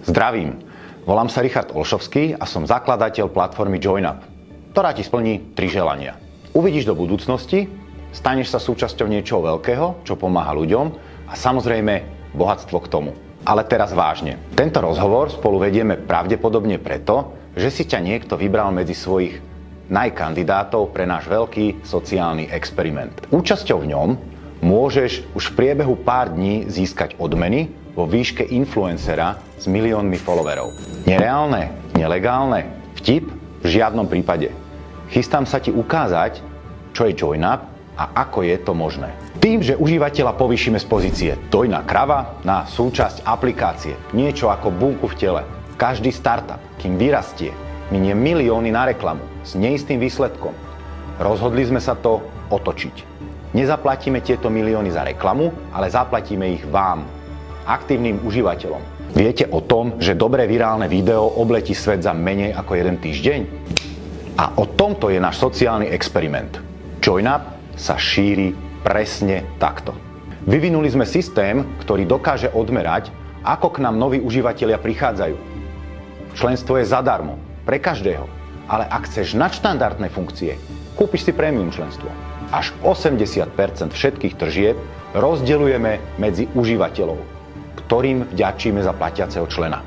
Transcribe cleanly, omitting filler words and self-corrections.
Zdravím, volám sa Richard Olšovský a som zakladateľ platformy JoinUp, ktorá ti splní 3 želania. Uvidíš do budúcnosti, staneš sa súčasťou niečoho veľkého, čo pomáha ľuďom a samozrejme bohatstvo k tomu. Ale teraz vážne. Tento rozhovor spolu vedieme pravdepodobne preto, že si ťa niekto vybral medzi svojich najkandidátov pre náš veľký sociálny experiment. Účasťou v ňom môžeš už v priebehu pár dní získať odmeny vo výške influencera s miliónmi followerov. Nereálne, nelegálne, vtip? V žiadnom prípade. Chystám sa ti ukázať, čo je JoinUp a ako je to možné. Tým, že užívateľa povýšime z pozície dojná krava na súčasť aplikácie, niečo ako bunku v tele. Každý startup, kým vyrastie, minie milióny na reklamu s neistým výsledkom. Rozhodli sme sa to otočiť. Nezaplatíme tieto milióny za reklamu, ale zaplatíme ich vám, aktívnym užívateľom. Viete o tom, že dobré virálne video obletí svet za menej ako 1 týždeň? A o tomto je náš sociálny experiment. JoinUp sa šíri presne takto. Vyvinuli sme systém, ktorý dokáže odmerať, ako k nám noví užívatelia prichádzajú. Členstvo je zadarmo, pre každého. Ale ak chceš nadštandardné funkcie, kúpiš si premium členstvo. Až 80% všetkých tržieb rozdeľujeme medzi užívateľov, ktorým vďačíme za platiaceho člena.